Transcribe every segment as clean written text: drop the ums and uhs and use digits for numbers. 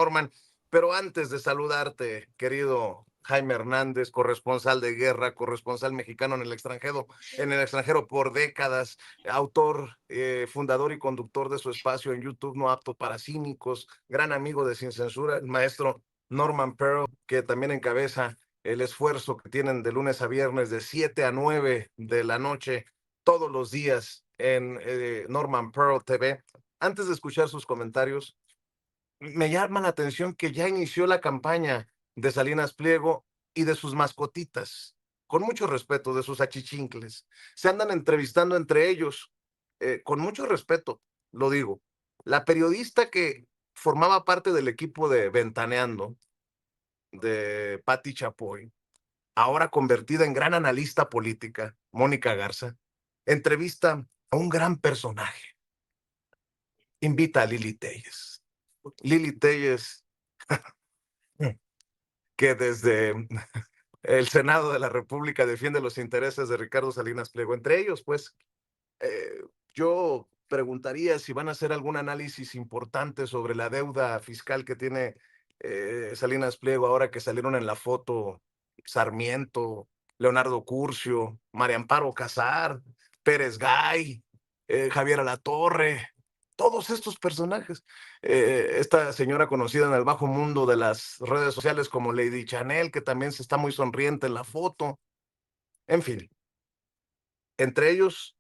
Norman. Pero antes de saludarte, querido Jaime Hernández, corresponsal de guerra, corresponsal mexicano en el extranjero por décadas, autor, fundador y conductor de su espacio en YouTube No Apto para Cínicos, gran amigo de Sin Censura, el maestro Norman Pearl, que también encabeza el esfuerzo que tienen de lunes a viernes de 7 a 9 de la noche, todos los días en Norman Pearl TV. Antes de escuchar sus comentarios, me llama la atención que ya inició la campaña de Salinas Pliego y de sus mascotitas, con mucho respeto, de sus achichincles. Se andan entrevistando entre ellos, con mucho respeto, lo digo. La periodista que formaba parte del equipo de Ventaneando, de Patti Chapoy, ahora convertida en gran analista política, Mónica Garza, entrevista a un gran personaje. Invita a Lili Téllez. Lili Téllez, que desde el Senado de la República defiende los intereses de Ricardo Salinas Pliego. Entre ellos, pues, yo preguntaría si van a hacer algún análisis importante sobre la deuda fiscal que tiene Salinas Pliego ahora que salieron en la foto Sarmiento, Leonardo Curcio, María Amparo Casar, Pérez Gay, Javier Alatorre, todos estos personajes. Esta señora conocida en el bajo mundo de las redes sociales como Lady Chanel, que también se está muy sonriente en la foto. En fin, entre ellos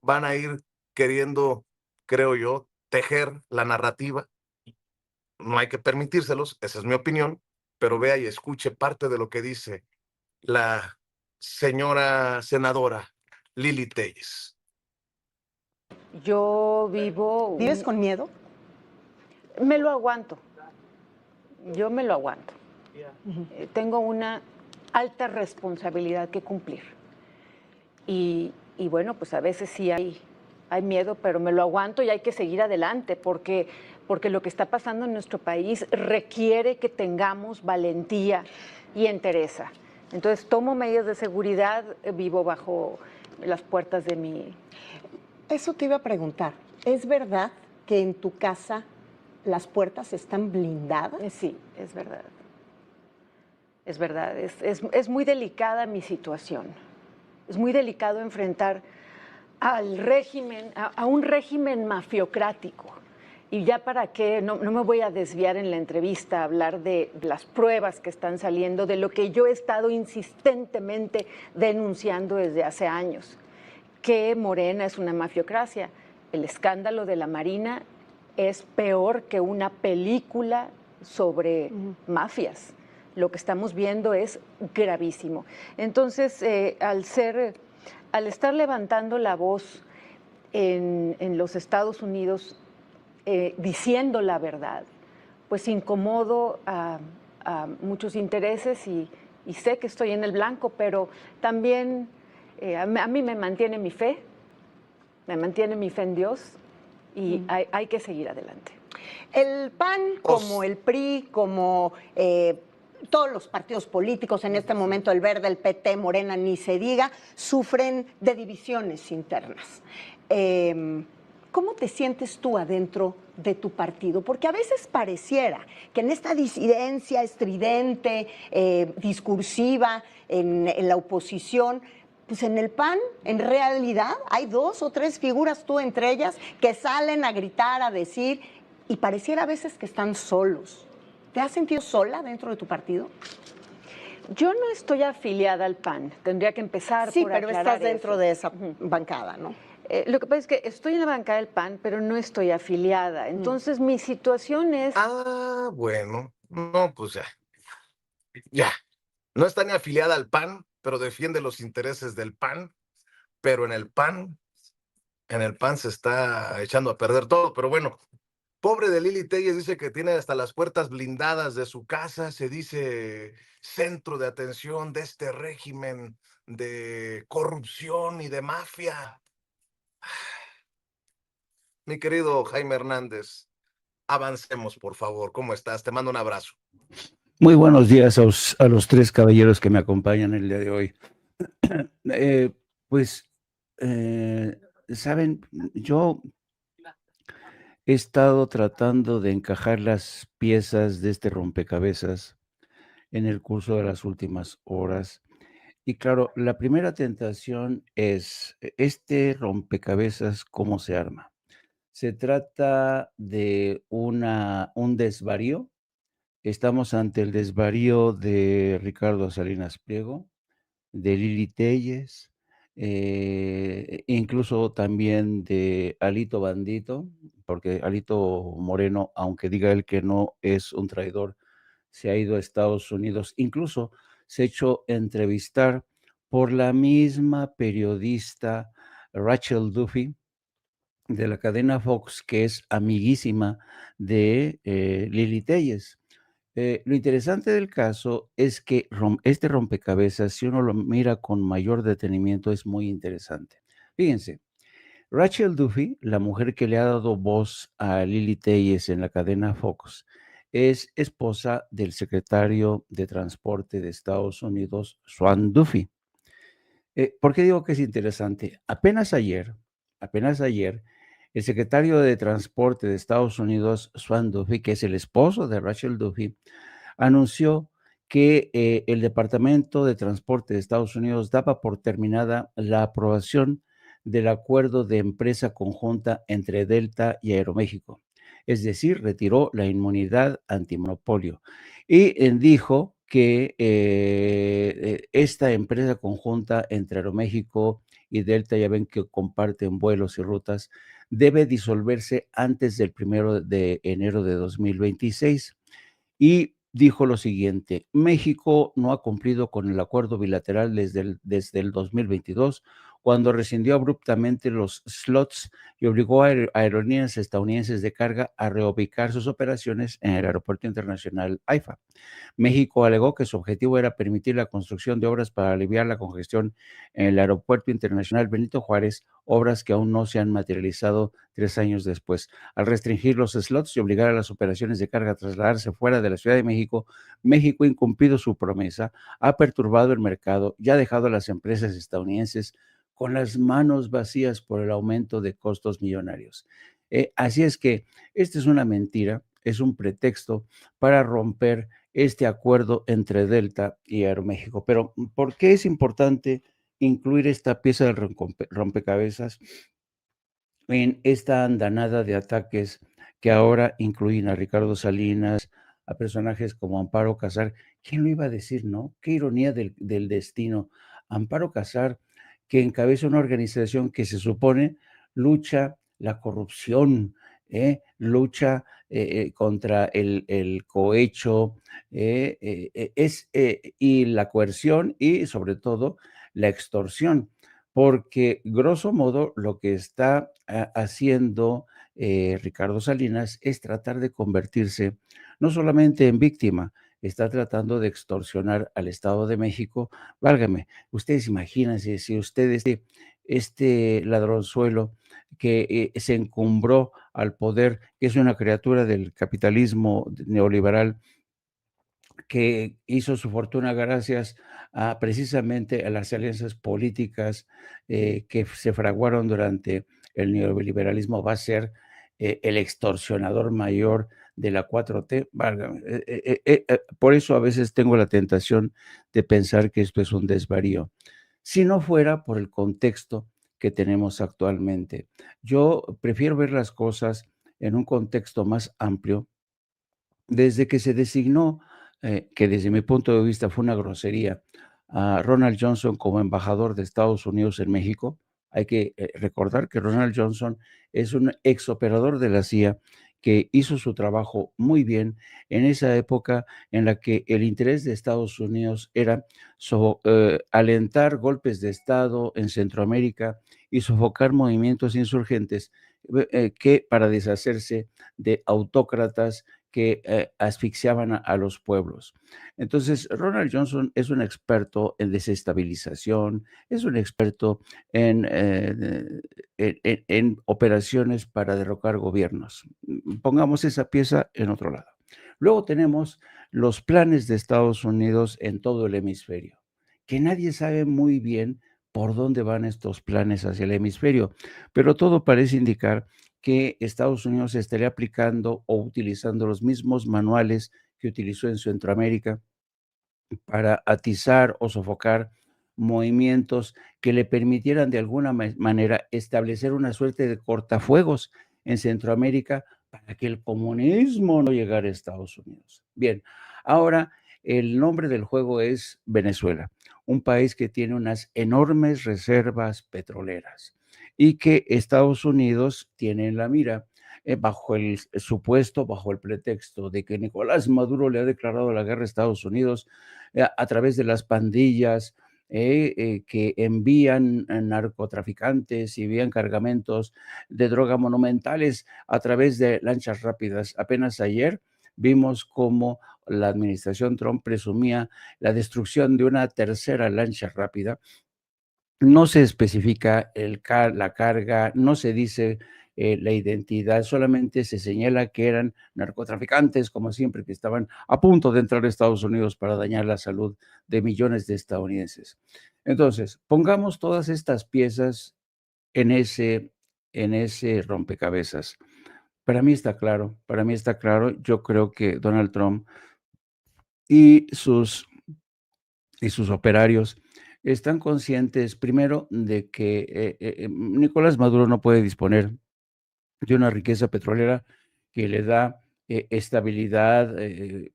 van a ir queriendo, creo yo, tejer la narrativa. No hay que permitírselos, esa es mi opinión, pero vea y escuche parte de lo que dice la señora senadora Lili Téllez. Yo vivo... ¿Vives con miedo? Me lo aguanto. Yo me lo aguanto. Tengo una alta responsabilidad que cumplir. Y bueno, pues a veces sí hay miedo, pero me lo aguanto y hay que seguir adelante porque lo que está pasando en nuestro país requiere que tengamos valentía y entereza. Entonces tomo medidas de seguridad, vivo bajo las puertas de mi... Eso te iba a preguntar. ¿Es verdad que en tu casa las puertas están blindadas? Sí, es verdad. Es verdad. Es muy delicada mi situación. Es muy delicado enfrentar al régimen, a un régimen mafiocrático. Y ya para qué, no me voy a desviar en la entrevista a hablar de las pruebas que están saliendo, de lo que yo he estado insistentemente denunciando desde hace años, que Morena es una mafiocracia. El escándalo de la Marina es peor que una película sobre mafias. Lo que estamos viendo es gravísimo. Entonces, al estar levantando la voz en los Estados Unidos, diciendo la verdad, pues incomodo a muchos intereses y sé que estoy en el blanco, pero también a mí me mantiene mi fe en Dios y hay que seguir adelante. El PAN, como el PRI, como todos los partidos políticos, en este momento el Verde, el PT, Morena, ni se diga, sufren de divisiones internas. ¿Cómo te sientes tú adentro de tu partido? Porque a veces pareciera que en esta disidencia estridente, discursiva, en la oposición, pues en el PAN, en realidad, hay 2 o 3 figuras, tú entre ellas, que salen a gritar, a decir, y pareciera a veces que están solos. ¿Te has sentido sola dentro de tu partido? Yo no estoy afiliada al PAN, tendría que empezar por aclarar. Sí, pero estás dentro de esa bancada, ¿no? Lo que pasa es que estoy en la bancada del PAN, pero no estoy afiliada. Entonces, mi situación es... Ah, bueno, no, pues ya. No está ni afiliada al PAN, pero defiende los intereses del PAN, pero en el PAN se está echando a perder todo, pero bueno. Pobre de Lili Téllez, dice que tiene hasta las puertas blindadas de su casa, se dice centro de atención de este régimen de corrupción y de mafia. Mi querido Jaime Hernández, avancemos, por favor. ¿Cómo estás? Te mando un abrazo. Muy buenos días a los 3 caballeros que me acompañan el día de hoy. Saben, yo he estado tratando de encajar las piezas de este rompecabezas en el curso de las últimas horas. Y claro, la primera tentación es, este rompecabezas, ¿cómo se arma? Se trata de un desvarío. Estamos ante el desvarío de Ricardo Salinas Pliego, de Lili Téllez, incluso también de Alito Bandito, porque Alito Moreno, aunque diga él que no es un traidor, se ha ido a Estados Unidos. Incluso se ha hecho entrevistar por la misma periodista Rachel Duffy de la cadena Fox, que es amiguísima de Lili Téllez. Lo interesante del caso es que este rompecabezas, si uno lo mira con mayor detenimiento, es muy interesante. Fíjense, Rachel Duffy, la mujer que le ha dado voz a Lili Téllez en la cadena Fox, es esposa del secretario de Transporte de Estados Unidos, Swan Duffy. ¿Por qué digo que es interesante? Apenas ayer, el secretario de Transporte de Estados Unidos, Swan Duffy, que es el esposo de Rachel Duffy, anunció que el Departamento de Transporte de Estados Unidos daba por terminada la aprobación del acuerdo de empresa conjunta entre Delta y Aeroméxico. Es decir, retiró la inmunidad antimonopolio y dijo que esta empresa conjunta entre Aeroméxico y Delta, ya ven que comparten vuelos y rutas, debe disolverse antes del 1 de enero de 2026. Y dijo lo siguiente: México no ha cumplido con el acuerdo bilateral desde el 2022, cuando rescindió abruptamente los slots y obligó a aerolíneas estadounidenses de carga a reubicar sus operaciones en el Aeropuerto Internacional AIFA. México alegó que su objetivo era permitir la construcción de obras para aliviar la congestión en el Aeropuerto Internacional Benito Juárez, obras que aún no se han materializado 3 años después. Al restringir los slots y obligar a las operaciones de carga a trasladarse fuera de la Ciudad de México, México ha incumplido su promesa, ha perturbado el mercado y ha dejado a las empresas estadounidenses con las manos vacías por el aumento de costos millonarios. Así es que esta es una mentira, es un pretexto para romper este acuerdo entre Delta y Aeroméxico. Pero, ¿por qué es importante incluir esta pieza del rompecabezas en esta andanada de ataques que ahora incluyen a Ricardo Salinas, a personajes como Amparo Casar? ¿Quién lo iba a decir, no? Qué ironía del destino. Amparo Casar, que encabeza una organización que se supone lucha la corrupción, lucha contra el cohecho, y la coerción y sobre todo la extorsión, porque grosso modo lo que está haciendo Ricardo Salinas es tratar de convertirse no solamente en víctima, está tratando de extorsionar al Estado de México. Válgame, ustedes imagínense si ustedes, este ladronzuelo que se encumbró al poder, que es una criatura del capitalismo neoliberal, que hizo su fortuna gracias a precisamente a las alianzas políticas que se fraguaron durante el neoliberalismo, va a ser el extorsionador mayor de la 4T. Válgame, por eso a veces tengo la tentación de pensar que esto es un desvarío, si no fuera por el contexto que tenemos actualmente. Yo prefiero ver las cosas en un contexto más amplio. Desde que se designó, que desde mi punto de vista fue una grosería, a Ronald Johnson como embajador de Estados Unidos en México, hay que recordar que Ronald Johnson es un exoperador de la CIA que hizo su trabajo muy bien en esa época en la que el interés de Estados Unidos era alentar golpes de Estado en Centroamérica y sofocar movimientos insurgentes que para deshacerse de autócratas que asfixiaban a los pueblos. Entonces, Ronald Johnson es un experto en desestabilización, es un experto en operaciones para derrocar gobiernos. Pongamos esa pieza en otro lado. Luego tenemos los planes de Estados Unidos en todo el hemisferio, que nadie sabe muy bien por dónde van estos planes hacia el hemisferio, pero todo parece indicar que Estados Unidos estaría aplicando o utilizando los mismos manuales que utilizó en Centroamérica para atizar o sofocar movimientos que le permitieran de alguna manera establecer una suerte de cortafuegos en Centroamérica para que el comunismo no llegara a Estados Unidos. Bien, ahora el nombre del juego es Venezuela, un país que tiene unas enormes reservas petroleras y que Estados Unidos tiene en la mira bajo el supuesto, bajo el pretexto de que Nicolás Maduro le ha declarado la guerra a Estados Unidos a través de las pandillas que envían narcotraficantes y envían cargamentos de droga monumentales a través de lanchas rápidas. Apenas ayer vimos cómo la administración Trump presumía la destrucción de una tercera lancha rápida. No se especifica la carga, no se dice la identidad, solamente se señala que eran narcotraficantes, como siempre, que estaban a punto de entrar a Estados Unidos para dañar la salud de millones de estadounidenses. Entonces, pongamos todas estas piezas en ese rompecabezas. Para mí está claro, yo creo que Donald Trump y sus operarios están conscientes, primero, de que Nicolás Maduro no puede disponer de una riqueza petrolera que le da estabilidad,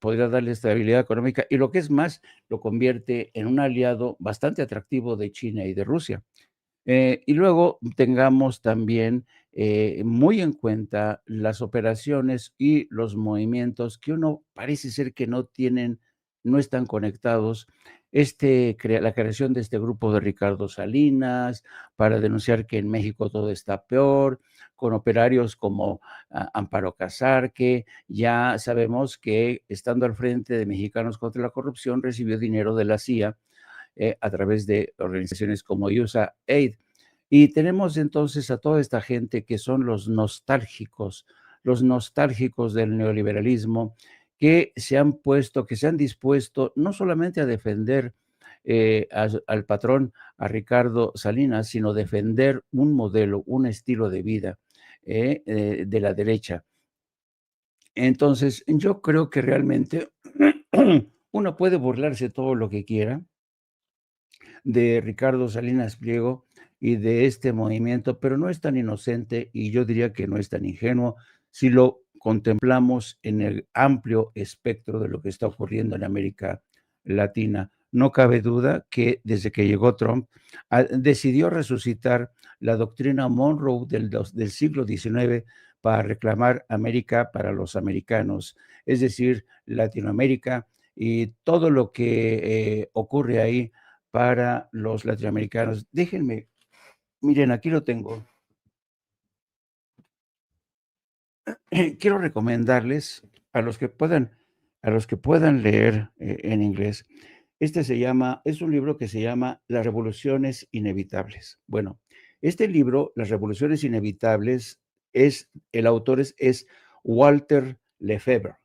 podría darle estabilidad económica y lo que es más, lo convierte en un aliado bastante atractivo de China y de Rusia. Y luego tengamos también muy en cuenta las operaciones y los movimientos que uno parece ser que no están conectados. La creación de este grupo de Ricardo Salinas para denunciar que en México todo está peor, con operarios como Amparo Casar, que ya sabemos que estando al frente de Mexicanos contra la Corrupción recibió dinero de la CIA a través de organizaciones como USAID. Y tenemos entonces a toda esta gente que son los nostálgicos del neoliberalismo, que se han dispuesto no solamente a defender al patrón, a Ricardo Salinas, sino defender un modelo, un estilo de vida de la derecha. Entonces, yo creo que realmente uno puede burlarse todo lo que quiera de Ricardo Salinas Pliego y de este movimiento, pero no es tan inocente y yo diría que no es tan ingenuo si lo contemplamos en el amplio espectro de lo que está ocurriendo en América Latina. No cabe duda que desde que llegó Trump decidió resucitar la doctrina Monroe del siglo XIX para reclamar América para los americanos, es decir, Latinoamérica y todo lo que ocurre ahí para los latinoamericanos. Déjenme, miren, aquí lo tengo. Quiero recomendarles a los que puedan leer en inglés. Es un libro que se llama Las revoluciones inevitables. Bueno, este libro, Las revoluciones inevitables, el autor es Walter Lefebvre.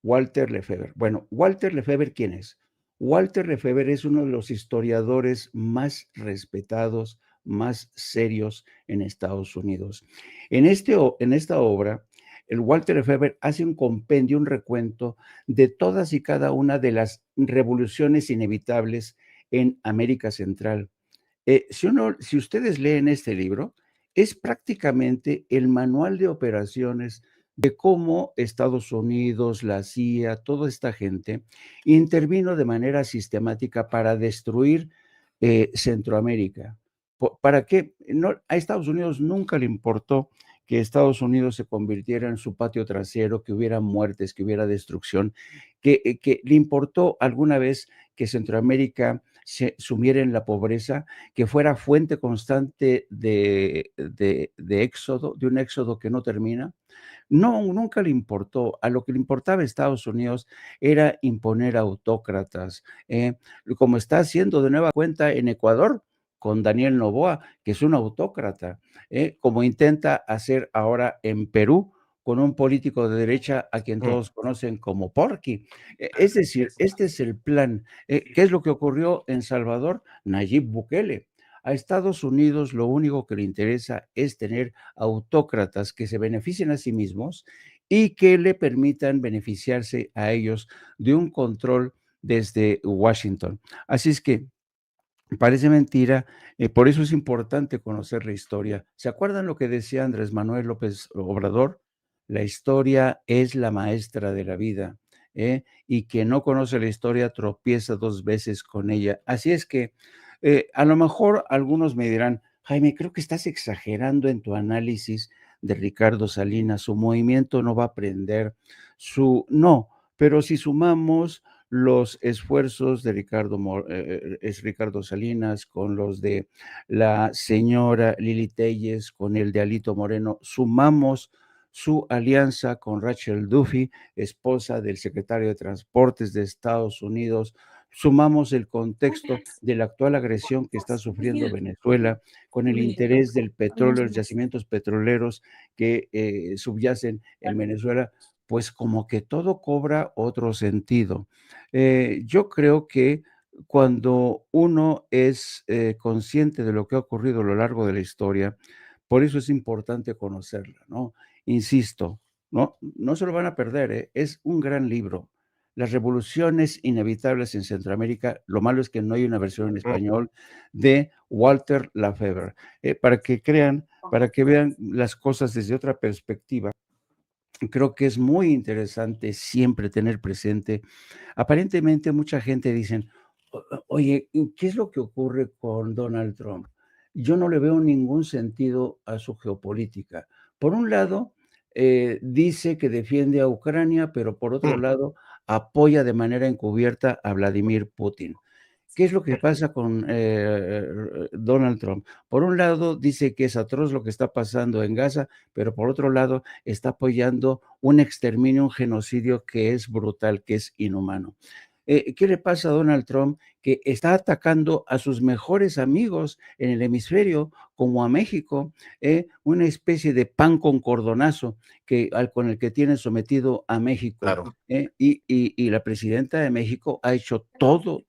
Walter Lefebvre. Bueno, Walter Lefebvre, ¿quién es? Walter Lefebvre es uno de los historiadores más respetados, más serios en Estados Unidos. En esta obra, el Walter Lefebvre hace un compendio, un recuento de todas y cada una de las revoluciones inevitables en América Central. Si ustedes leen este libro, es prácticamente el manual de operaciones de cómo Estados Unidos, la CIA, toda esta gente intervino de manera sistemática para destruir Centroamérica. ¿Para qué? A Estados Unidos nunca le importó que Estados Unidos se convirtiera en su patio trasero, que hubiera muertes, que hubiera destrucción, que le importó alguna vez que Centroamérica se sumiera en la pobreza, que fuera fuente constante de éxodo, de un éxodo que no termina. No, nunca le importó. A lo que le importaba a Estados Unidos era imponer autócratas, como está haciendo de nueva cuenta en Ecuador con Daniel Noboa, que es un autócrata, como intenta hacer ahora en Perú con un político de derecha a quien todos conocen como Porky. Es decir, este es el plan. ¿Qué es lo que ocurrió en Salvador? Nayib Bukele. A Estados Unidos lo único que le interesa es tener autócratas que se beneficien a sí mismos y que le permitan beneficiarse a ellos de un control desde Washington. Así es que parece mentira, por eso es importante conocer la historia. ¿Se acuerdan lo que decía Andrés Manuel López Obrador? La historia es la maestra de la vida, y quien no conoce la historia tropieza 2 veces con ella. Así es que, a lo mejor algunos me dirán: "Jaime, creo que estás exagerando en tu análisis de Ricardo Salinas, su movimiento no va a aprender, su", no, pero si sumamos los esfuerzos de es Ricardo Salinas, con los de la señora Lili Telles, con el de Alito Moreno, sumamos su alianza con Rachel Duffy, esposa del secretario de Transportes de Estados Unidos, sumamos el contexto de la actual agresión que está sufriendo Venezuela, con el interés del petróleo, los yacimientos petroleros que subyacen en Venezuela, pues como que todo cobra otro sentido. Yo creo que cuando uno es consciente de lo que ha ocurrido a lo largo de la historia, por eso es importante conocerla, ¿no? Insisto, no se lo van a perder, ¿eh? Es un gran libro. Las revoluciones inevitables en Centroamérica, lo malo es que no hay una versión en español de Walter Lafebre, para que crean, para que vean las cosas desde otra perspectiva. Creo que es muy interesante siempre tener presente. Aparentemente mucha gente dicen: Oye, ¿qué es lo que ocurre con Donald Trump? Yo no le veo ningún sentido a su geopolítica. Por un lado, dice que defiende a Ucrania, pero por otro lado, apoya de manera encubierta a Vladimir Putin. ¿Qué es lo que pasa con Donald Trump? Por un lado, dice que es atroz lo que está pasando en Gaza, pero por otro lado, está apoyando un exterminio, un genocidio que es brutal, que es inhumano. ¿Qué le pasa a Donald Trump? Que está atacando a sus mejores amigos en el hemisferio, como a México, una especie de pan con cordonazo con el que tiene sometido a México. Claro. Y la presidenta de México ha hecho todo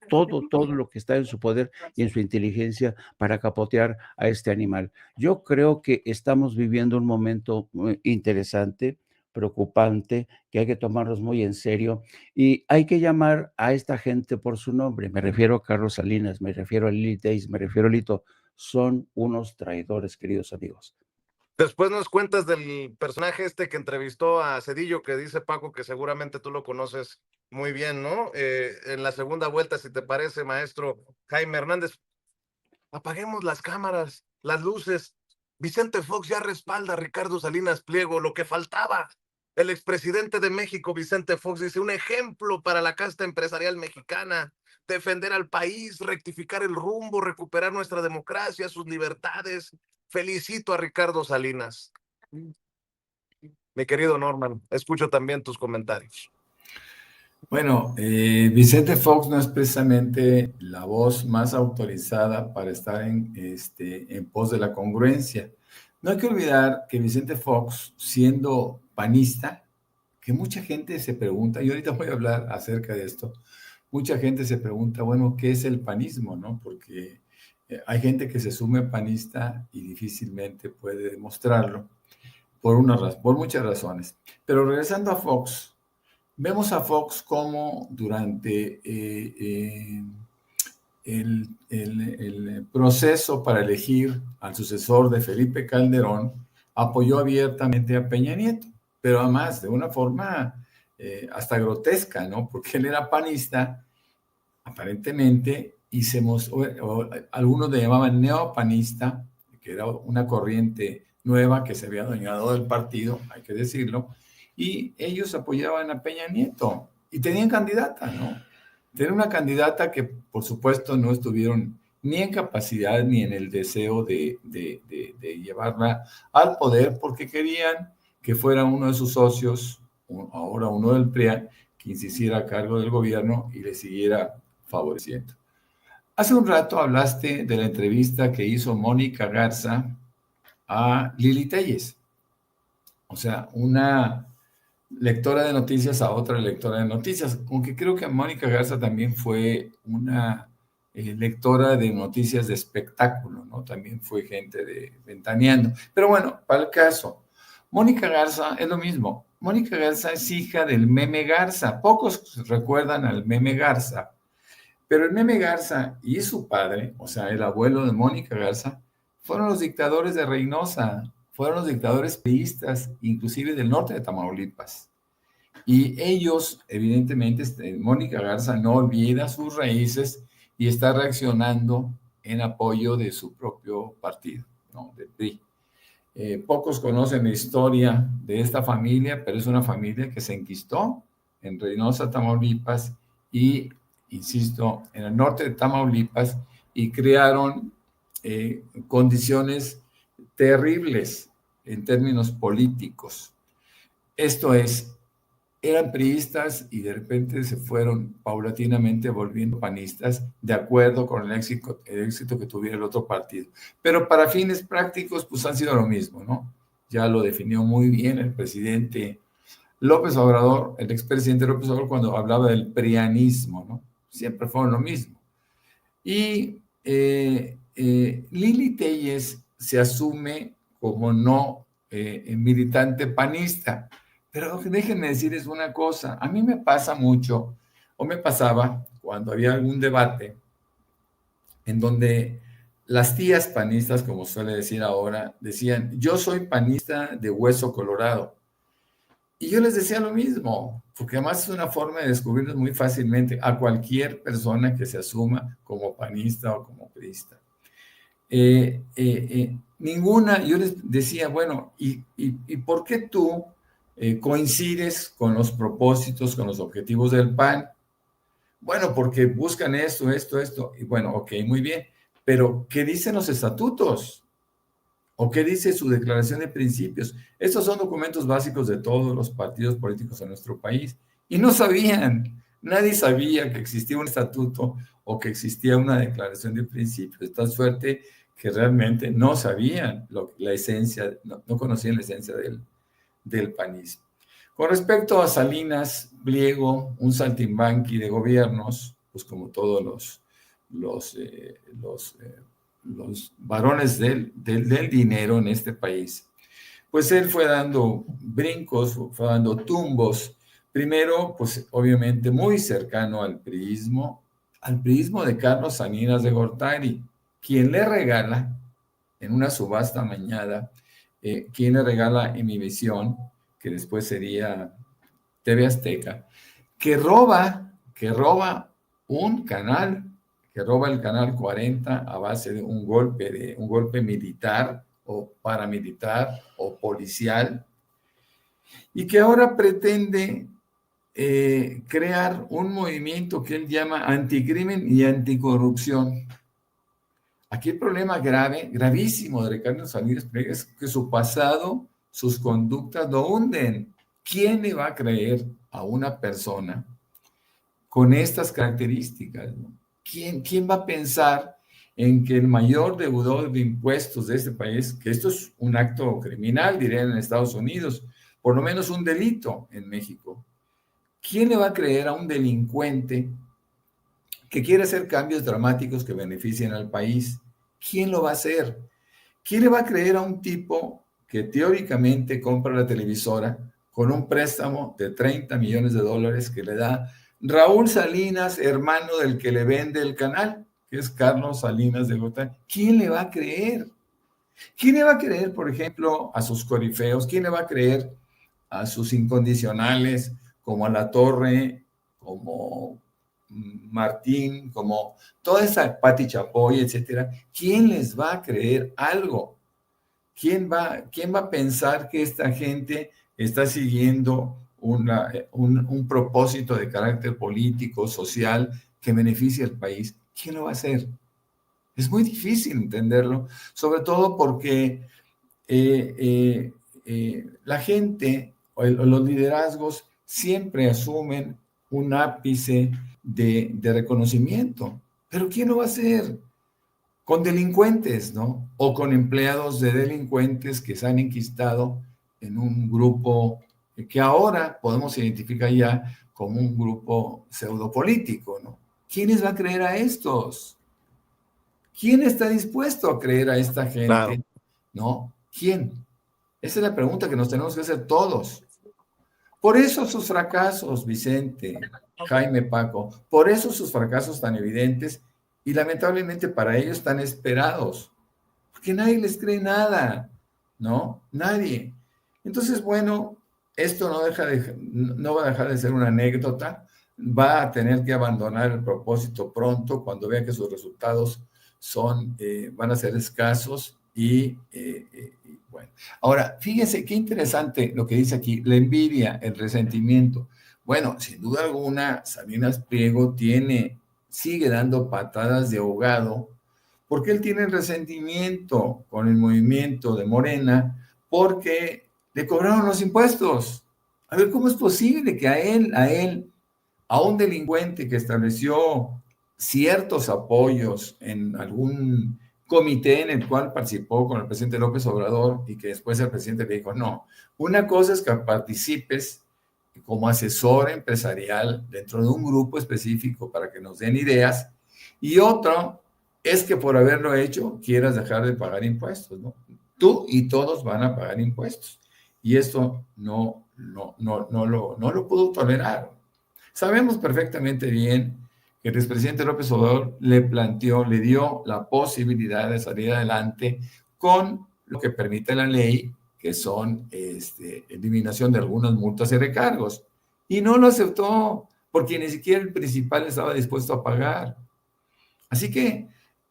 lo que está en su poder y en su inteligencia para capotear a este animal. Yo creo que estamos viviendo un momento interesante, preocupante, que hay que tomarnos muy en serio y hay que llamar a esta gente por su nombre. Me refiero a Carlos Salinas, me refiero a Lili Telles, me refiero a Lito. Son unos traidores, queridos amigos. Después nos cuentas del personaje este que entrevistó a Cedillo, que dice Paco que seguramente tú lo conoces muy bien, ¿no? En la segunda vuelta, si te parece, maestro Jaime Hernández, apaguemos las cámaras, las luces. Vicente Fox ya respalda a Ricardo Salinas Pliego, lo que faltaba. El expresidente de México, Vicente Fox, dice: un ejemplo para la casta empresarial mexicana, defender al país, rectificar el rumbo, recuperar nuestra democracia, sus libertades. Felicito a Ricardo Salinas. Mi querido Norman, escucho también tus comentarios. Bueno, Vicente Fox no es precisamente la voz más autorizada para estar en pos de la congruencia. No hay que olvidar que Vicente Fox, siendo panista, que mucha gente se pregunta, y ahorita voy a hablar acerca de esto, mucha gente se pregunta, bueno, ¿qué es el panismo, no? Porque hay gente que se sume panista y difícilmente puede demostrarlo por muchas razones. Pero regresando a Fox, vemos a Fox como durante el proceso para elegir al sucesor de Felipe Calderón, apoyó abiertamente a Peña Nieto, pero además de una forma hasta grotesca, ¿no? Porque él era panista, aparentemente, y algunos le llamaban neopanista, que era una corriente nueva que se había adueñado del partido, hay que decirlo, y ellos apoyaban a Peña Nieto y tenían candidata, ¿no? Tenían una candidata que, por supuesto, no estuvieron ni en capacidad ni en el deseo de llevarla al poder porque querían que fuera uno de sus socios, ahora uno del PRI, quien se hiciera a cargo del gobierno y le siguiera favoreciendo. Hace un rato hablaste de la entrevista que hizo Mónica Garza a Lili Telles. O sea, una lectora de noticias a otra lectora de noticias, aunque creo que Mónica Garza también fue una lectora de noticias de espectáculo, ¿no? También fue gente de Ventaneando. Pero bueno, para el caso, Mónica Garza es lo mismo. Mónica Garza es hija del Meme Garza. Pocos recuerdan al Meme Garza, pero el Meme Garza y su padre, o sea, el abuelo de Mónica Garza, fueron los dictadores de Reynosa, fueron los dictadores priistas, inclusive del norte de Tamaulipas. Y ellos, evidentemente, Mónica Garza no olvida sus raíces y está reaccionando en apoyo de su propio partido, ¿no? Del PRI. Pocos conocen la historia de esta familia, pero es una familia que se enquistó en Reynosa, Tamaulipas, y, insisto, en el norte de Tamaulipas, y crearon condiciones terribles en términos políticos. Esto es, eran priistas y de repente se fueron paulatinamente volviendo panistas de acuerdo con el éxito que tuviera el otro partido. Pero para fines prácticos, pues han sido lo mismo, ¿no? Ya lo definió muy bien el presidente López Obrador, el expresidente López Obrador, cuando hablaba del prianismo, ¿no? Siempre fueron lo mismo. Y Lili Téllez se asume como no militante panista. Pero déjenme decirles una cosa, a mí me pasa mucho, o me pasaba cuando había algún debate en donde las tías panistas, como suele decir ahora, decían, yo soy panista de hueso colorado. Y yo les decía lo mismo, porque además es una forma de descubrirnos muy fácilmente a cualquier persona que se asuma como panista o como priista. Ninguna, yo les decía, bueno, ¿y por qué tú coincides con los propósitos, con los objetivos del PAN? Bueno, porque buscan esto, y bueno, ok, muy bien, pero ¿qué dicen los estatutos? ¿O qué dice su declaración de principios? Estos son documentos básicos de todos los partidos políticos en nuestro país. Y no sabían, nadie sabía que existía un estatuto o que existía una declaración de principios. De tal suerte que realmente no sabían la esencia, no conocían la esencia del panismo. Con respecto a Salinas Pliego, un saltimbanqui de gobiernos, pues como todos los varones del dinero en este país, pues él fue dando brincos, fue dando tumbos. Primero, pues obviamente muy cercano al priismo de Carlos Salinas de Gortari, quien le regala en una subasta amañada, quien le regala Imevisión, que después sería TV Azteca, que roba un canal, que roba el canal 40 a base de un golpe militar o paramilitar o policial, y que ahora pretende crear un movimiento que él llama anticrimen y anticorrupción. Aquí el problema gravísimo de Ricardo Salinas Pliego es que su pasado, sus conductas lo hunden. ¿Quién le va a creer a una persona con estas características, ¿no? ¿Quién va a pensar en que el mayor deudor de impuestos de este país, que esto es un acto criminal, dirían en Estados Unidos, por lo menos un delito en México? ¿Quién le va a creer a un delincuente que quiere hacer cambios dramáticos que beneficien al país? ¿Quién lo va a hacer? ¿Quién le va a creer a un tipo que teóricamente compra la televisora con un préstamo de $30 millones que le da Raúl Salinas, hermano del que le vende el canal, que es Carlos Salinas de Gortari? ¿Quién le va a creer? ¿Quién le va a creer, por ejemplo, a sus corifeos? ¿Quién le va a creer a sus incondicionales, como a La Torre, como Martín, como toda esa Pati Chapoy, etcétera? ¿Quién les va a creer algo? ¿Quién va a pensar que esta gente está siguiendo un propósito de carácter político, social, que beneficie al país? ¿Quién lo va a hacer? Es muy difícil entenderlo, sobre todo porque la gente o los liderazgos siempre asumen un ápice de reconocimiento. ¿Pero quién lo va a hacer? Con delincuentes, ¿no? O con empleados de delincuentes que se han enquistado en un grupo que ahora podemos identificar ya como un grupo pseudopolítico, ¿no? ¿Quién les va a creer a estos? ¿Quién está dispuesto a creer a esta gente? Claro. ¿No? ¿Quién? Esa es la pregunta que nos tenemos que hacer todos. Por eso sus fracasos, Vicente, Jaime, Paco, por eso sus fracasos tan evidentes y lamentablemente para ellos tan esperados, porque nadie les cree nada, ¿no? Nadie. Entonces, bueno, esto no va a dejar de ser una anécdota, va a tener que abandonar el propósito pronto cuando vea que sus resultados van a ser escasos y bueno. Ahora, fíjense qué interesante lo que dice aquí, la envidia, el resentimiento. Bueno, sin duda alguna, Salinas Pliego sigue dando patadas de ahogado, porque él tiene resentimiento con el movimiento de Morena, porque le cobraron los impuestos. A ver, ¿cómo es posible que a un delincuente que estableció ciertos apoyos en algún comité en el cual participó con el presidente López Obrador y que después el presidente le dijo, no, una cosa es que participes como asesor empresarial dentro de un grupo específico para que nos den ideas, y otro es que por haberlo hecho quieras dejar de pagar impuestos, ¿no? Tú y todos van a pagar impuestos, y esto no lo pudo tolerar. Sabemos perfectamente bien que el expresidente López Obrador le dio la posibilidad de salir adelante con lo que permite la ley, que son eliminación de algunas multas y recargos. Y no lo aceptó, porque ni siquiera el principal estaba dispuesto a pagar. Así que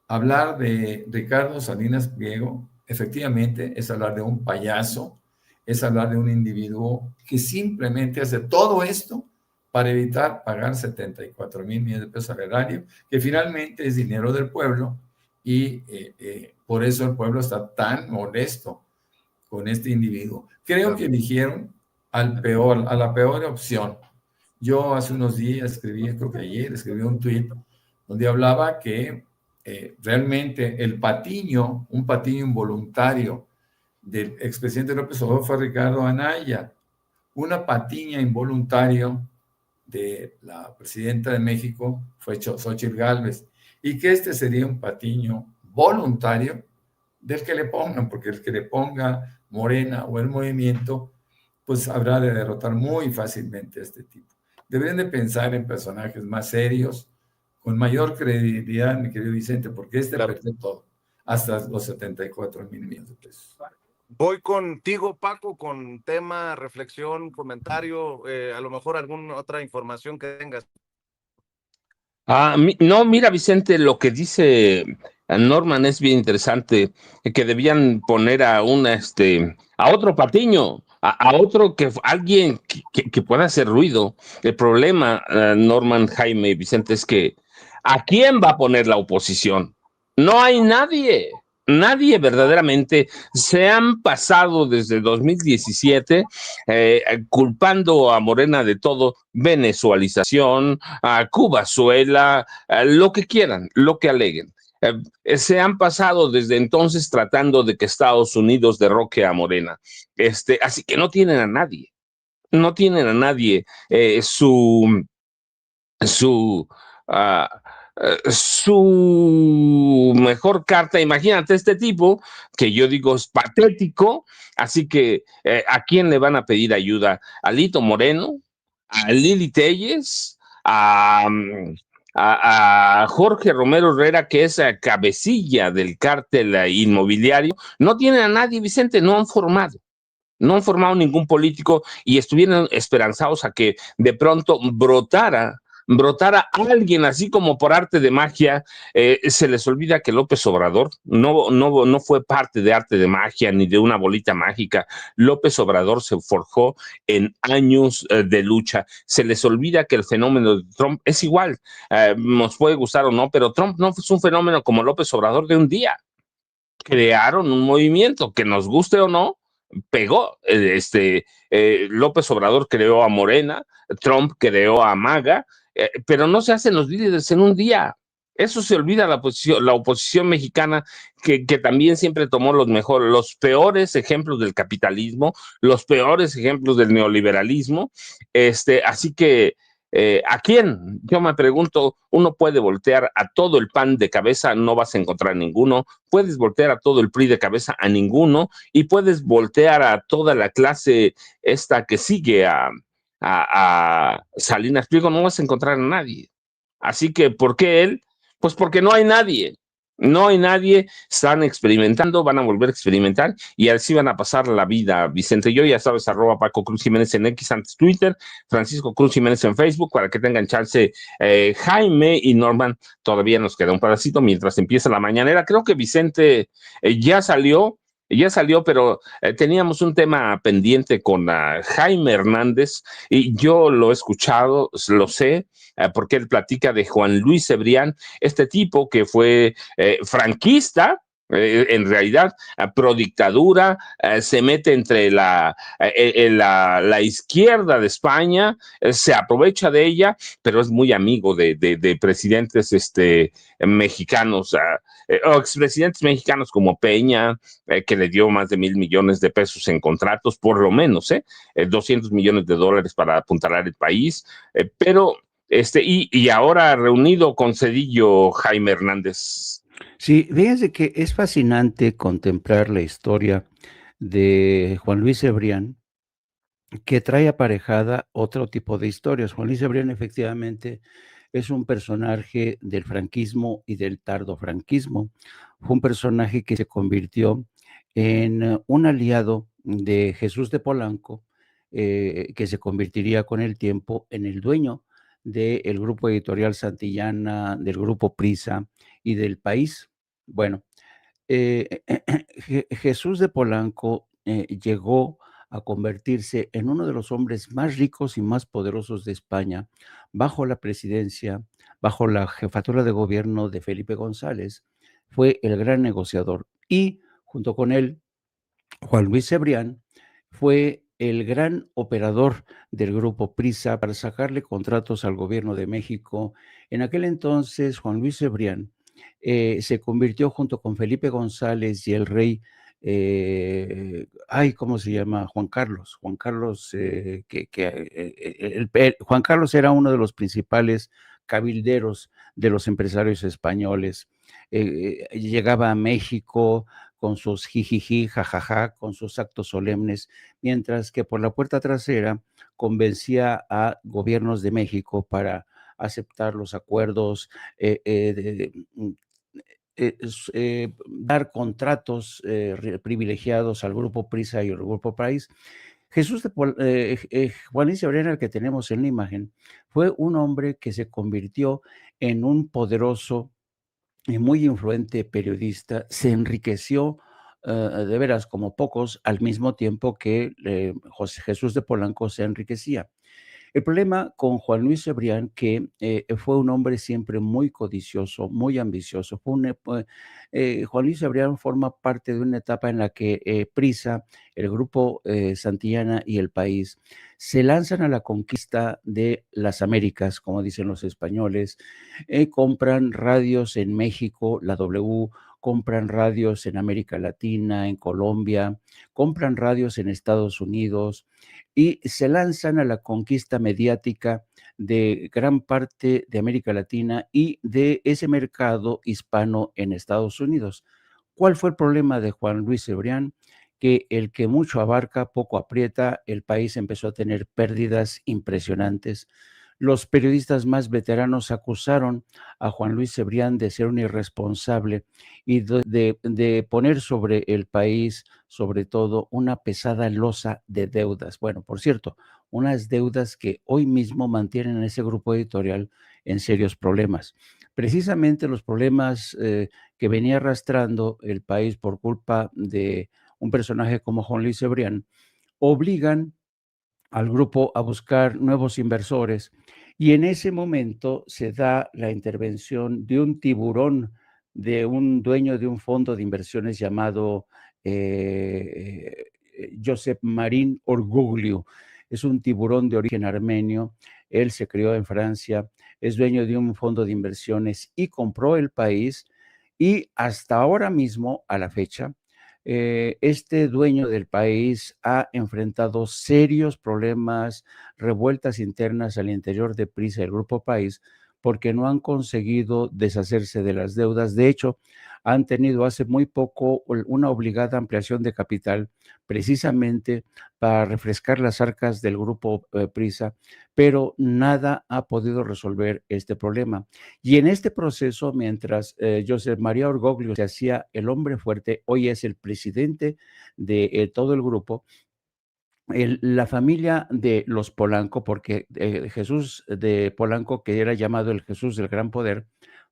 hablar de Ricardo Salinas Pliego, efectivamente, es hablar de un payaso, es hablar de un individuo que simplemente hace todo esto para evitar pagar 74,000 millones de pesos al erario, que finalmente es dinero del pueblo, y por eso el pueblo está tan molesto con este individuo. Creo que eligieron a la peor opción. Yo hace unos días creo que ayer escribí un tuit donde hablaba que realmente un patiño involuntario del expresidente López Obrador fue Ricardo Anaya, una patiña involuntario de la presidenta de México fue Xóchitl Gálvez, y que este sería un patiño voluntario del que le pongan, porque el que le ponga Morena o el movimiento, pues habrá de derrotar muy fácilmente a este tipo. Deberían de pensar en personajes más serios, con mayor credibilidad, mi querido Vicente, porque perdió todo, hasta los 74,000 millones de pesos. Voy contigo, Paco, con tema, reflexión, comentario, a lo mejor alguna otra información que tengas. No, mira, Vicente, lo que dice Norman es bien interesante, que debían poner a otro Patiño, a otro alguien que pueda hacer ruido. El problema, Norman, Jaime, Vicente, es que ¿a quién va a poner la oposición? No hay nadie. Nadie verdaderamente. Se han pasado desde 2017 culpando a Morena de todo, venezualización, a Cubazuela, lo que quieran, lo que aleguen. Se han pasado desde entonces tratando de que Estados Unidos derroque a Morena. Así que no tienen a nadie. No tienen a nadie. Su mejor carta, imagínate este tipo, que yo digo es patético, así que ¿a quién le van a pedir ayuda? ¿A Lito Moreno? ¿A Lili Telles? ¿A Jorge Romero Herrera, que es cabecilla del cártel inmobiliario? No tienen a nadie, Vicente, no han formado ningún político, y estuvieron esperanzados a que de pronto brotara alguien así como por arte de magia. Se les olvida que López Obrador no fue parte de arte de magia ni de una bolita mágica. López Obrador se forjó en años de lucha. Se les olvida que el fenómeno de Trump es igual. Nos puede gustar o no, pero Trump no fue un fenómeno como López Obrador de un día. Crearon un movimiento, que nos guste o no, pegó. López Obrador creó a Morena, Trump creó a MAGA, pero no se hacen los líderes en un día. Eso se olvida la oposición mexicana, que también siempre tomó los peores ejemplos del capitalismo, los peores ejemplos del neoliberalismo. Así que ¿A quién? Yo me pregunto, uno puede voltear a todo el PAN de cabeza, no vas a encontrar ninguno, puedes voltear a todo el PRI de cabeza, a ninguno, y puedes voltear a toda la clase esta que sigue a Salinas Pliego, no vas a encontrar a nadie. Así que, ¿por qué él? Pues porque no hay nadie. No hay nadie, están experimentando, van a volver a experimentar y así van a pasar la vida, Vicente. Yo ya sabes, @Paco Cruz Jiménez en X, antes Twitter, Francisco Cruz Jiménez en Facebook, para que tengan chance. Jaime y Norman, todavía nos queda un pedacito mientras empieza la mañanera. Creo que Vicente ya salió, pero teníamos un tema pendiente con Jaime Hernández y yo lo he escuchado, lo sé, porque él platica de Juan Luis Cebrián, este tipo que fue franquista, en realidad, pro dictadura, se mete entre la izquierda de España, se aprovecha de ella, pero es muy amigo de presidentes mexicanos, o expresidentes mexicanos como Peña, que le dio más de $1,000 millones en contratos, por lo menos, $200 millones para apuntalar el país, pero y ahora reunido con Cedillo, Jaime Hernández. Sí, fíjense que es fascinante contemplar la historia de Juan Luis Cebrián, que trae aparejada otro tipo de historias. Juan Luis Cebrián efectivamente es un personaje del franquismo y del tardofranquismo. Fue un personaje que se convirtió en un aliado de Jesús de Polanco, que se convertiría con el tiempo en el dueño del grupo editorial Santillana, del grupo Prisa y del País. Bueno, Jesús de Polanco llegó a convertirse en uno de los hombres más ricos y más poderosos de España bajo la presidencia, bajo la jefatura de gobierno de Felipe González. Fue el gran negociador y junto con él, Juan Luis Cebrián fue el gran operador del grupo Prisa para sacarle contratos al gobierno de México. En aquel entonces, Juan Luis Cebrián se convirtió junto con Felipe González y el rey, ¿cómo se llama? Juan Carlos. Juan Carlos, Juan Carlos era uno de los principales cabilderos de los empresarios españoles. Llegaba a México con sus jijiji, jajaja, con sus actos solemnes, mientras que por la puerta trasera convencía a gobiernos de México para aceptar los acuerdos, dar contratos privilegiados al Grupo Prisa y al Grupo País. Juan Luis Cebrián, el que tenemos en la imagen, fue un hombre que se convirtió en un poderoso y muy influente periodista, se enriqueció de veras como pocos, al mismo tiempo que José Jesús de Polanco se enriquecía. El problema con Juan Luis Cebrián, que fue un hombre siempre muy codicioso, muy ambicioso. Juan Luis Cebrián forma parte de una etapa en la que Prisa, el grupo Santillana y el País se lanzan a la conquista de las Américas, como dicen los españoles. Compran radios en México, la W, compran radios en América Latina, en Colombia, compran radios en Estados Unidos y se lanzan a la conquista mediática de gran parte de América Latina y de ese mercado hispano en Estados Unidos. ¿Cuál fue el problema de Juan Luis Cebrián? Que el que mucho abarca, poco aprieta. El país empezó a tener pérdidas impresionantes. Los periodistas más veteranos acusaron a Juan Luis Cebrián de ser un irresponsable y de poner sobre el país, sobre todo, una pesada losa de deudas. Bueno, por cierto, unas deudas que hoy mismo mantienen a ese grupo editorial en serios problemas. Precisamente los problemas que venía arrastrando el país por culpa de un personaje como Juan Luis Cebrián obligan al grupo a buscar nuevos inversores y en ese momento se da la intervención de un tiburón, de un dueño de un fondo de inversiones llamado Josep Marín Orguglio. Es un tiburón de origen armenio, él se crió en Francia, es dueño de un fondo de inversiones y compró el país y hasta ahora mismo, a la fecha, este dueño del país ha enfrentado serios problemas, revueltas internas al interior de Prisa y el Grupo País, porque no han conseguido deshacerse de las deudas. De hecho, han tenido hace muy poco una obligada ampliación de capital, precisamente para refrescar las arcas del Grupo Prisa, pero nada ha podido resolver este problema. Y en este proceso, mientras José María Orgoglio se hacía el hombre fuerte, hoy es el presidente de todo el grupo. La familia de los Polanco, porque Jesús de Polanco, que era llamado el Jesús del Gran Poder,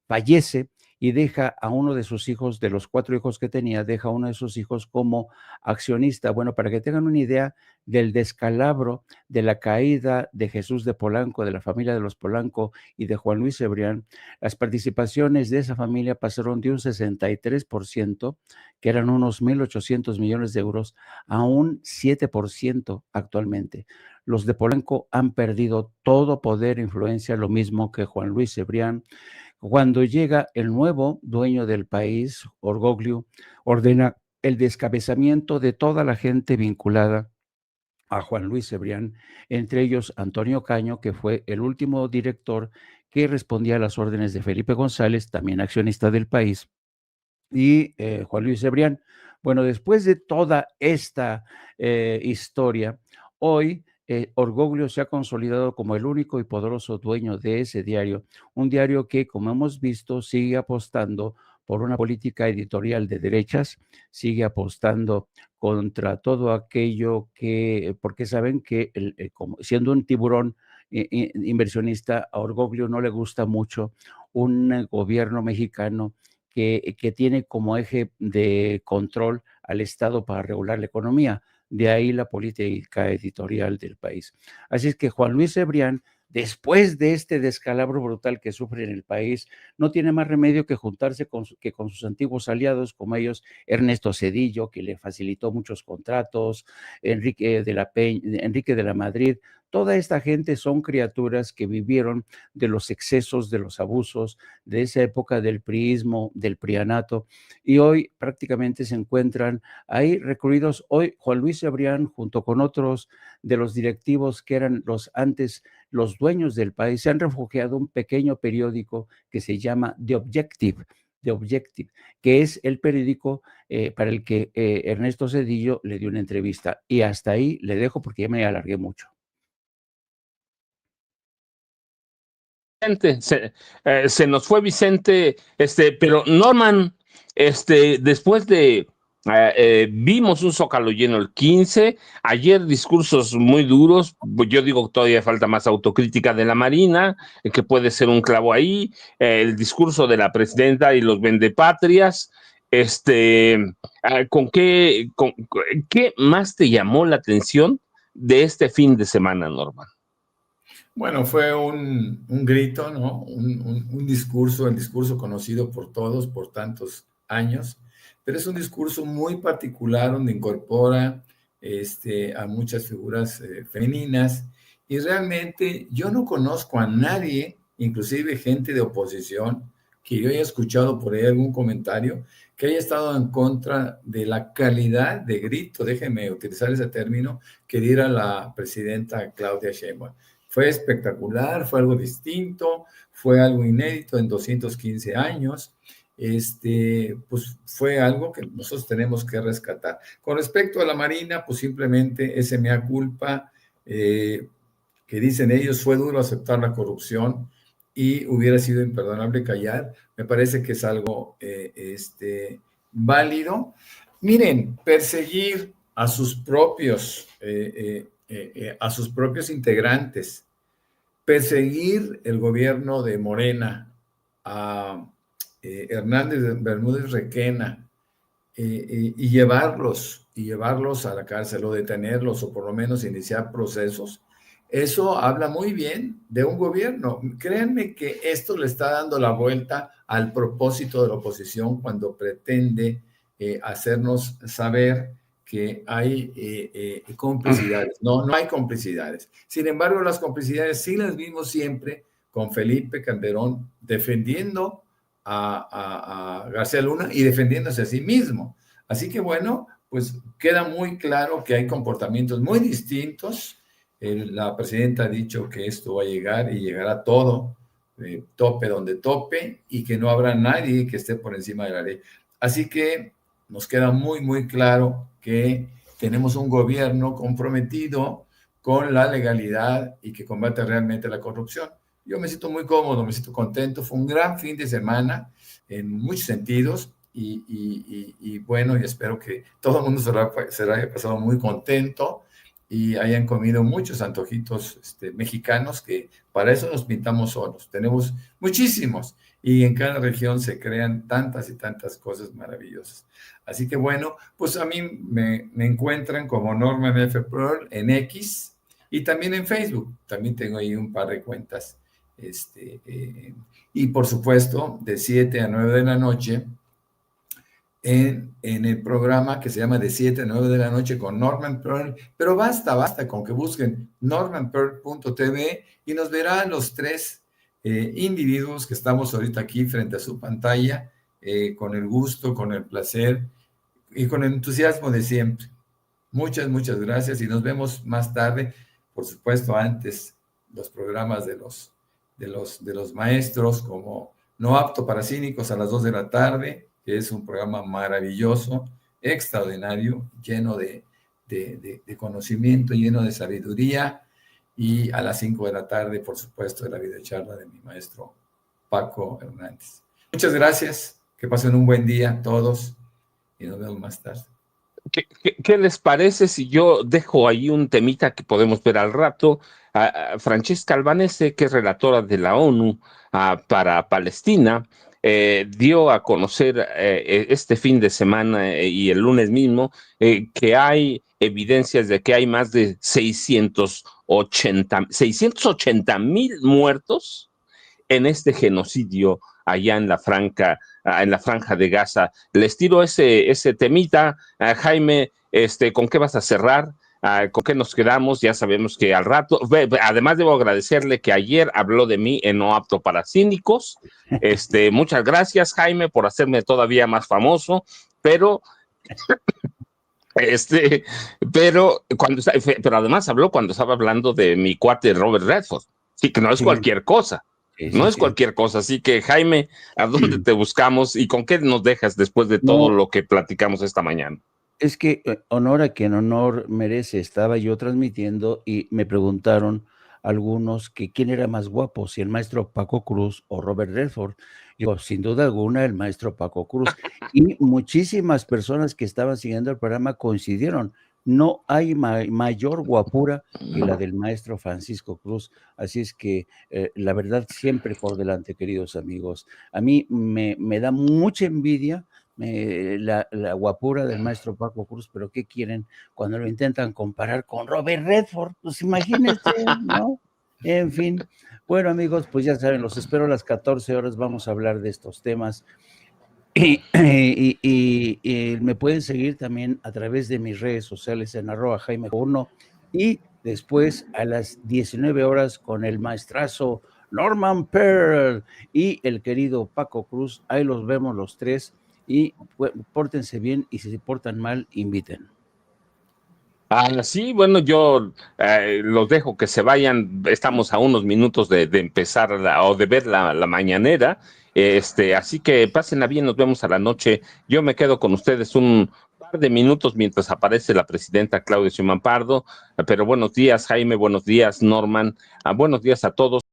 fallece y deja a uno de sus hijos, de los 4 hijos que tenía, deja a uno de sus hijos como accionista. Bueno, para que tengan una idea del descalabro de la caída de Jesús de Polanco, de la familia de los Polanco y de Juan Luis Cebrián, las participaciones de esa familia pasaron de un 63%, que eran unos 1.800 millones de euros, a un 7% actualmente. Los de Polanco han perdido todo poder e influencia, lo mismo que Juan Luis Cebrián. Cuando llega el nuevo dueño del país, Orgoglio, ordena el descabezamiento de toda la gente vinculada a Juan Luis Cebrián, entre ellos Antonio Caño, que fue el último director que respondía a las órdenes de Felipe González, también accionista del país, y Juan Luis Cebrián. Bueno, después de toda esta historia, hoy Orgoglio se ha consolidado como el único y poderoso dueño de ese diario, un diario que, como hemos visto, sigue apostando por una política editorial de derechas, sigue apostando contra todo aquello que, porque saben que como siendo un tiburón inversionista, a Orgoglio no le gusta mucho un gobierno mexicano que tiene como eje de control al Estado para regular la economía. De ahí la política editorial del país. Así es que Juan Luis Cebrián, después de este descalabro brutal que sufre en el país, no tiene más remedio que juntarse con sus antiguos aliados, como ellos Ernesto Zedillo, que le facilitó muchos contratos, Enrique de la Madrid. Toda esta gente son criaturas que vivieron de los excesos, de los abusos, de esa época del priismo, del prianato, y hoy prácticamente se encuentran ahí recluidos. Hoy Juan Luis Cebrián, junto con otros de los directivos que eran los dueños del país, se han refugiado en un pequeño periódico que se llama The Objective, que es el periódico para el que Ernesto Zedillo le dio una entrevista. Y hasta ahí le dejo porque ya me alargué mucho. Se nos fue Vicente, pero Norman, después de vimos un Zócalo lleno el 15, ayer discursos muy duros, yo digo que todavía falta más autocrítica de la Marina, que puede ser un clavo ahí, el discurso de la presidenta y los vendepatrias, ¿qué más te llamó la atención de este fin de semana, Norman? Bueno, fue un grito, ¿no? Un discurso, el discurso conocido por todos por tantos años, pero es un discurso muy particular donde incorpora a muchas figuras femeninas, y realmente yo no conozco a nadie, inclusive gente de oposición, que yo haya escuchado por ahí algún comentario que haya estado en contra de la calidad de grito, déjenme utilizar ese término, que diera la presidenta Claudia Sheinbaum. Fue espectacular, fue algo distinto, fue algo inédito en 215 años. Pues fue algo que nosotros tenemos que rescatar. Con respecto a la Marina, pues simplemente ese mea culpa, que dicen ellos, fue duro aceptar la corrupción y hubiera sido imperdonable callar. Me parece que es algo válido. Miren, perseguir a sus propios integrantes, perseguir el gobierno de Morena, a Hernández Bermúdez Requena, y llevarlos a la cárcel o detenerlos o por lo menos iniciar procesos, eso habla muy bien de un gobierno. Créanme que esto le está dando la vuelta al propósito de la oposición cuando pretende hacernos saber que hay complicidades. No hay complicidades. Sin embargo, las complicidades sí las vimos siempre con Felipe Calderón defendiendo a García Luna y defendiéndose a sí mismo. Así que bueno, pues queda muy claro que hay comportamientos muy distintos. La presidenta ha dicho que esto va a llegar y llegará todo, tope donde tope, y que no habrá nadie que esté por encima de la ley. Así que nos queda muy, muy claro que tenemos un gobierno comprometido con la legalidad y que combate realmente la corrupción. Yo me siento muy cómodo, me siento contento. Fue un gran fin de semana en muchos sentidos y bueno, y espero que todo el mundo se lo haya pasado muy contento y hayan comido muchos antojitos mexicanos, que para eso nos pintamos solos. Tenemos muchísimos y en cada región se crean tantas y tantas cosas maravillosas. Así que bueno, pues a mí me encuentran como Norman F. Pearl en X y también en Facebook. También tengo ahí un par de cuentas. Y por supuesto, de 7 a 9 de la noche, en el programa que se llama De 7 a 9 de la noche con Norman Pearl, pero basta con que busquen normanpearl.tv y nos verán los tres individuos que estamos ahorita aquí frente a su pantalla, con el gusto, con el placer y con el entusiasmo de siempre. Muchas, muchas gracias y nos vemos más tarde. Por supuesto, antes los programas de los maestros, como No Apto para Cínicos a las 2 de la tarde, que es un programa maravilloso, extraordinario, lleno de conocimiento, lleno de sabiduría, y a las 5 de la tarde, por supuesto, de la videocharla de mi maestro Paco Hernández. Muchas gracias, que pasen un buen día todos y nos vemos más tarde. ¿Qué les parece si yo dejo ahí un temita que podemos ver al rato? Francesca Albanese, que es relatora de la ONU para Palestina, dio a conocer este fin de semana y el lunes mismo que hay evidencias de que hay más de 680,000 muertos en este genocidio allá en la franja de Gaza. Les tiro ese temita. Jaime, ¿con qué vas a cerrar? ¿Con qué nos quedamos? Ya sabemos que al rato, además debo agradecerle que ayer habló de mí en No Apto para Cínicos. Muchas gracias, Jaime, por hacerme todavía más famoso, pero pero además habló cuando estaba hablando de mi cuate Robert Redford. Sí, que no es cualquier cosa. No es cualquier cosa, así que Jaime, ¿a dónde te buscamos y con qué nos dejas después de todo lo que platicamos esta mañana? Es que honor a quien honor merece. Estaba yo transmitiendo y me preguntaron algunos que quién era más guapo, si el maestro Paco Cruz o Robert Redford. Yo, sin duda alguna, el maestro Paco Cruz. Y muchísimas personas que estaban siguiendo el programa coincidieron. No hay mayor guapura que la del maestro Francisco Cruz. Así es que la verdad siempre por delante, queridos amigos. A mí me da mucha envidia la guapura del maestro Paco Cruz, pero ¿qué quieren cuando lo intentan comparar con Robert Redford? Pues imagínense, ¿no? En fin. Bueno, amigos, pues ya saben, los espero a las 14 horas, vamos a hablar de estos temas. Y me pueden seguir también a través de mis redes sociales en @Jaime1 y después a las 19 horas con el maestrazo Norman Pearl y el querido Paco Cruz. Ahí los vemos los tres y pórtense bien y si se portan mal, inviten. Sí, bueno, yo los dejo que se vayan. Estamos a unos minutos de empezar o de ver la mañanera. Así que pásenla bien, nos vemos a la noche. Yo me quedo con ustedes un par de minutos mientras aparece la presidenta Claudia Sheinbaum Pardo. Pero buenos días, Jaime, buenos días, Norman, buenos días a todos.